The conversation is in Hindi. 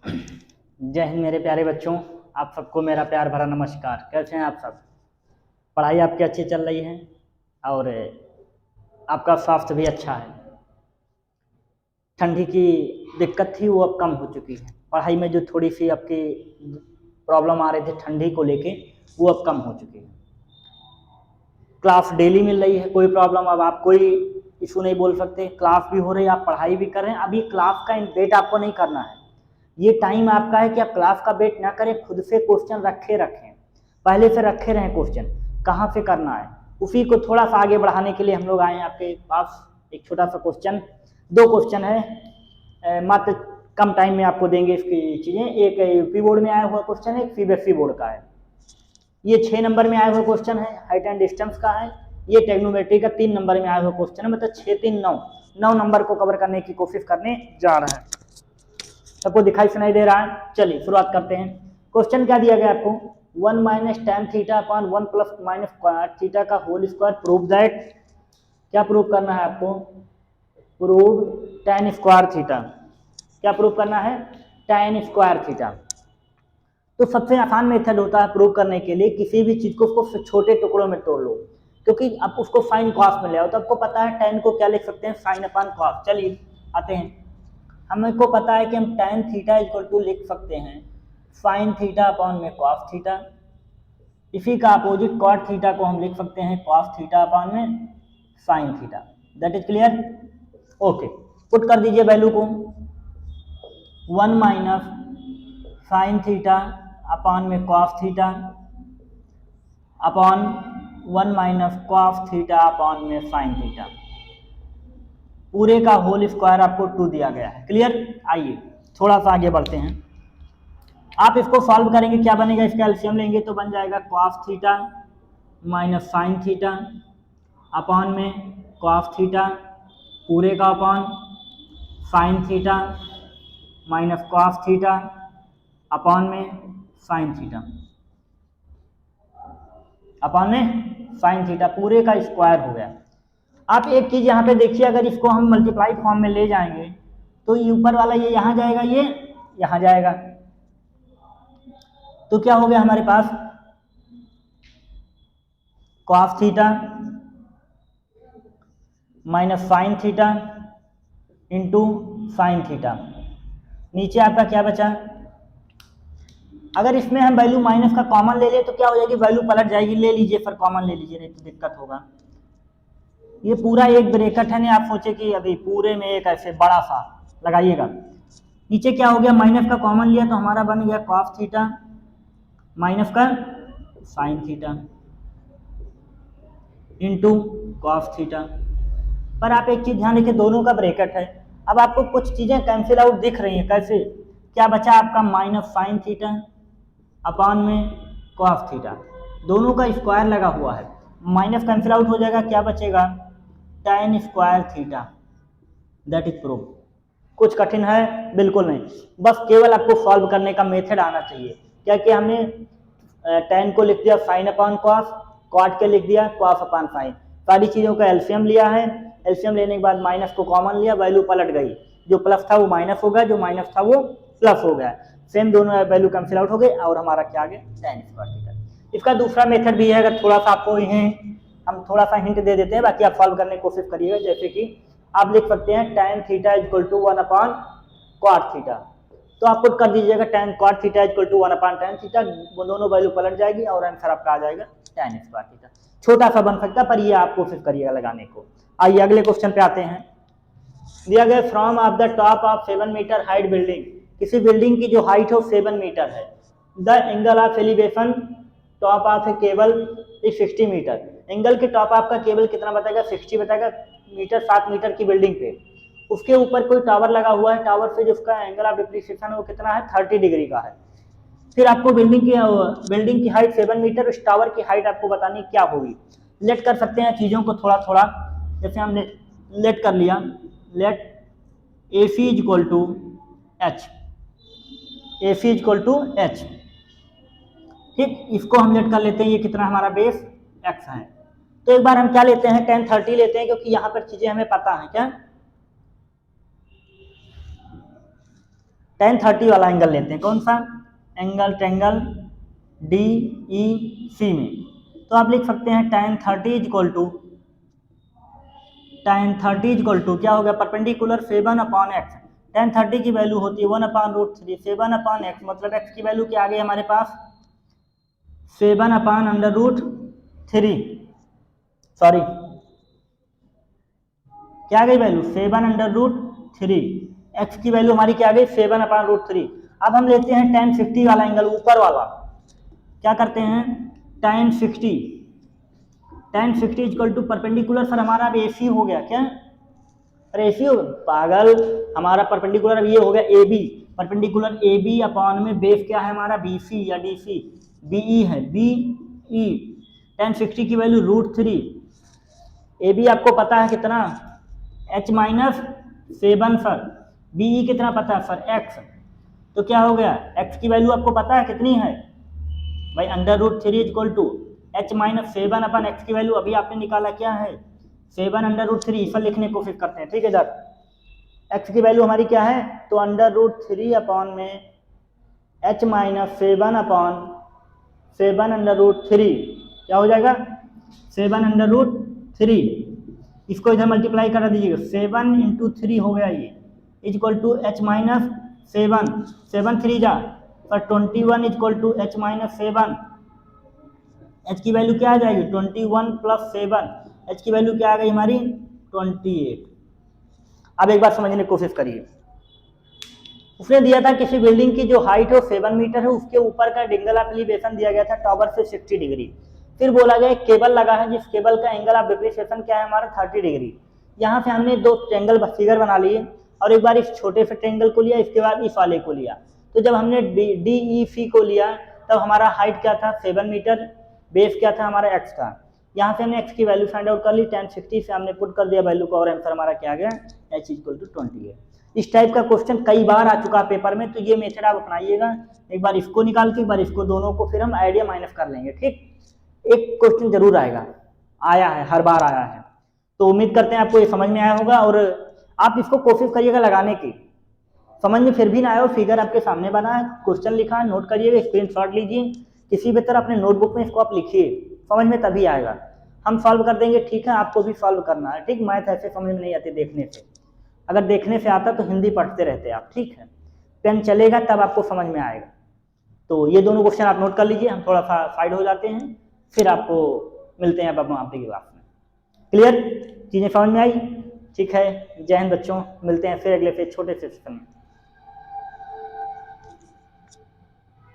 जय हिंद मेरे प्यारे बच्चों। आप सबको मेरा प्यार भरा नमस्कार। कैसे हैं आप सब? पढ़ाई आपकी अच्छी चल रही है और आपका स्वास्थ्य भी अच्छा है। ठंडी की दिक्कत थी वो अब कम हो चुकी है। पढ़ाई में जो थोड़ी सी आपकी प्रॉब्लम आ रही थी ठंडी को लेके वो अब कम हो चुकी है। क्लास डेली मिल रही है, कोई प्रॉब्लम अब आप कोई इशू नहीं बोल सकते। क्लास भी हो रही है, आप पढ़ाई भी कर रहे हैं। अभी क्लास का वेट आपको नहीं करना है। ये टाइम आपका है कि आप क्लास का वेट ना करें, खुद से क्वेश्चन रखें, पहले से रखे रहें क्वेश्चन कहाँ से करना है। उसी को थोड़ा सा आगे बढ़ाने के लिए हम लोग आए हैं आपके पास। एक छोटा सा क्वेश्चन, 2 क्वेश्चन है, मात्र कम टाइम में आपको देंगे इसकी चीज़ें। एक यूपी बोर्ड में आया हुआ क्वेश्चन है, एक सीबीएसई बोर्ड का है। ये 6 नंबर में आया हुआ क्वेश्चन है, हाइट एंड डिस्टेंस का है। ये टेक्नोमेट्री का 3 नंबर में आया हुआ क्वेश्चन है, मतलब 6 3 9 नंबर को कवर करने की कोशिश करने जा रहा है। सबको दिखाई सुनाई दे रहा है? चलिए शुरुआत करते हैं। क्वेश्चन क्या दिया गया आपको? 1 - tan theta upon 1 ± cot theta का होल स्क्वायर प्रूव दैट। क्या प्रूव करना है आपको? Prove tan square theta. क्या प्रूव करना है? tan square theta. तो सबसे आसान मेथड होता है प्रूव करने के लिए, किसी भी चीज को उसको छोटे टुकड़ों में तोड़ लो, क्योंकि आप उसको साइन कॉस में ले आओ तो आपको पता है tan को क्या लिख सकते हैं, साइन अपॉन कॉस। चलिए आते हैं। हमको पता है कि हम tan थीटा इक्वल टू लिख सकते हैं साइन थीटा अपॉन में कॉस थीटा। इसी का अपोजिट कॉट थीटा को हम लिख सकते हैं कॉस थीटा अपॉन में sine theta. That is clear? Okay, put कर दीजिए वैल्यू को। 1 - साइन थीटा अपॉन में cos theta upon 1 - cos theta upon में साइन थीटा। पूरे का होल स्क्वायर आपको 2 दिया गया है। क्लियर? आइए थोड़ा सा आगे बढ़ते हैं। आप इसको सॉल्व करेंगे, क्या बनेगा? इसका एलसीएम लेंगे तो बन जाएगा cos theta minus sine theta upon में कॉस थीटा पूरे का upon sine theta minus cos theta upon में साइन थीटा अपॉन में साइन थीटा पूरे का स्क्वायर हो गया। आप एक चीज यहाँ पे देखिए, अगर इसको हम मल्टीप्लाई फॉर्म में ले जाएंगे तो ये ऊपर वाला ये यहाँ जाएगा, ये यहाँ जाएगा, तो क्या हो गया हमारे पास? Cos theta minus sine theta into sine theta. नीचे आपका क्या बचा? अगर इसमें हम वैल्यू माइनस का कॉमन ले ले तो क्या हो जाएगी? वैल्यू पलट जाएगी। ले लीजिए फिर कॉमन ले लीजिए, नहीं तो दिक्कत होगा। ये पूरा एक ब्रैकेट है, नहीं आप सोचे कि अभी पूरे में एक ऐसे बड़ा सा लगाइएगा। नीचे क्या हो गया? माइनस का कॉमन लिया तो हमारा बन गया कॉस थीटा माइनस का sign theta into cos theta. पर आप एक चीज ध्यान रखिए, दोनों का ब्रैकेट है। अब आपको कुछ चीजें कैंसिल आउट दिख रही हैं। कैसे? क्या बचा आपका? माइनस साइन थीटा अपॉन में कॉस थीटा, दोनों का स्क्वायर लगा हुआ है। माइनस कैंसिल आउट हो जाएगा, क्या बचेगा? tan square theta. That is proof. कुछ कठिन है? बिल्कुल नहीं, बस केवल आपको सॉल्व करने का मेथड आना चाहिए। क्या कि हमने tan को लिख दिया साइन अपॉन कॉस, कॉट के लिख दिया कॉस अपॉन साइन। सारी चीजों का एलसीएम लिया है। एलसीएम लेने के बाद माइनस को कॉमन लिया, वैल्यू पलट गई। जो प्लस था वो माइनस हो गया, जो माइनस था वो प्लस हो गया। सेम दोनों वैल्यू कैंसिल आउट हो गए और हमारा क्या आ गया? tan square theta. इसका दूसरा मेथड भी है, अगर थोड़ा सा आपको हम थोड़ा सा हिंट दे देते हैं, बाकी आप सॉल्व करने की कोशिश करिएगा। जैसे कि आप लिख सकते हैं tan theta equal to 1 upon cot theta, तो आप पुट कर दीजिएगा tan cot theta equal to 1 upon tan theta. वो दोनों वैल्यू पलट जाएगी और आंसर आपका आ जाएगा tan स्क्वायर थीटा। छोटा सा बन सकता है पर ये आप कोशिश करिएगा लगाने को। आइए अगले क्वेश्चन पे आते हैं। दिया गया from of the top of 7 metre height building, किसी बिल्डिंग की जो हाइट हो 7 मीटर है, the angle of elevation top of a cable is 60 metre. Angle के टॉप ऑफ का केबल कितना बताएगा? 60 बताएगा मीटर। 7 मीटर की बिल्डिंग पे उसके ऊपर कोई टावर लगा हुआ है, टावर से जो उसका एंगल ऑफ डिप्रिसिएशन है वो कितना है? 30 डिग्री का है। फिर आपको बिल्डिंग की हाइट 7 मीटर, उस टावर की हाइट आपको बतानी क्या होगी। लेट कर सकते हैं चीज़ों को थोड़ा थोड़ा, जैसे हमने लेट कर लिया, let A C is equal to H, A C is equal to H. ठीक, इसको हम लेट कर लेते हैं, ये कितना हमारा बेस एक्स है। तो एक बार हम क्या लेते हैं? tan 30 लेते हैं, क्योंकि यहाँ पर चीजें हमें पता है। क्या tan 30 वाला एंगल लेते हैं। कौन सा एंगल? ट्रायंगल डी ई सी में। तो आप लिख सकते हैं tan 30 इक्वल टू क्या हो गया? Perpendicular 7/x। tan 30 की वैल्यू होती है 1/√3। 7/x मतलब x की वैल्यू क्या आ गई हमारे पास? 7/√3। सॉरी, क्या आ गई वैल्यू? 7/√3। x की वैल्यू हमारी क्या आ गई? 7/√3। अब हम लेते हैं tan 50 वाला एंगल, ऊपर वाला। क्या करते हैं? tan 50 equal to perpendicular sir हमारा अब AC हो गया क्या? अरे AC हो पागल, हमारा परपेंडिकुलर अब ये हो गया AB। परपेंडिकुलर AB अपॉन में बेस क्या है हमारा? BC या DC? BE है, BE। tan 60 की वैल्यू √3। AB आपको पता है कितना? H-7 sir. BE कितना पता है सर? X। तो क्या हो गया? X की वैल्यू आपको पता है कितनी है भाई? √3 इक्वल टू H-7/x की वैल्यू अभी आपने निकाला क्या है? 7/√3। इसे लिखने की कोशिश करते हैं, ठीक है सर। x की वैल्यू हमारी क्या है? तो √3 अपॉन में H-7/7/√3 क्या हो जाएगा? 7/√3। इसको इधर मल्टीप्लाई करा दीजिएगा, 7 × 3 हो गया ये, इक्वल टू H-7। 7 3 जा पर 21 इक्वल टू H-7। h की वैल्यू क्या आ जाएगी? 21 + 7। h की वैल्यू क्या आ गई हमारी? 28। अब एक बार समझने की कोशिश करिए। उसने दिया था किसी बिल्डिंग की जो हाइट है 7 मीटर है, उसके ऊपर का एंगल ऑफ एलिवेशन दिया गया था टॉवर से 60 डिग्री। फिर बोला गया एक केबल लगा है जिस केबल का एंगल ऑफ डिप्रिसिएशन क्या है हमारा? 30 डिग्री। यहाँ से हमने दो ट्रायंगल फिगर बना लिए और एक बार इस छोटे से ट्रायंगल को लिया, इसके बाद इस वाले को लिया। तो जब हमने DEC को लिया तब हमारा हाइट क्या था? 7 मीटर। बेस क्या था हमारा? x था। यहाँ से हमने x की वैल्यू फाइंड आउट कर ली, tan 60 से हमने पुट कर दिया वैल्यू को और आंसर हमारा क्या आ गया? h = 28। इस टाइप का क्वेश्चन कई बार आ चुका पेपर में, तो ये मेथड आप अपनाइएगा। एक बार इसको निकाल के एक बार इसको, दोनों को फिर हम आइडिया माइनस कर लेंगे, ठीक। एक क्वेश्चन जरूर आएगा, आया है, हर बार आया है। तो उम्मीद करते हैं आपको ये समझ में आया होगा और आप इसको कोशिश करिएगा लगाने की। समझ में फिर भी ना आया हो, फिगर आपके सामने बना है, क्वेश्चन लिखा है, नोट करिएगा, स्क्रीनशॉट लीजिए, किसी भी तरह अपने नोटबुक में इसको आप लिखिए, समझ में तभी आएगा। हम सॉल्व कर देंगे, ठीक है, आपको भी सॉल्व करना है, ठीक। मैथ ऐसे समझ में नहीं आती देखने से, अगर देखने से आता तो हिंदी पढ़ते रहते आप, ठीक है। पेन चलेगा तब आपको समझ में आएगा। तो ये दोनों क्वेश्चन आप नोट कर लीजिए, हम थोड़ा सा साइड हो जाते हैं, फिर आपको मिलते हैं अब आपकी क्लास में। क्लियर? चीज़ें समझ में आई? ठीक है, जय हिंद बच्चों, मिलते हैं फिर अगले छोटे से सेशन में।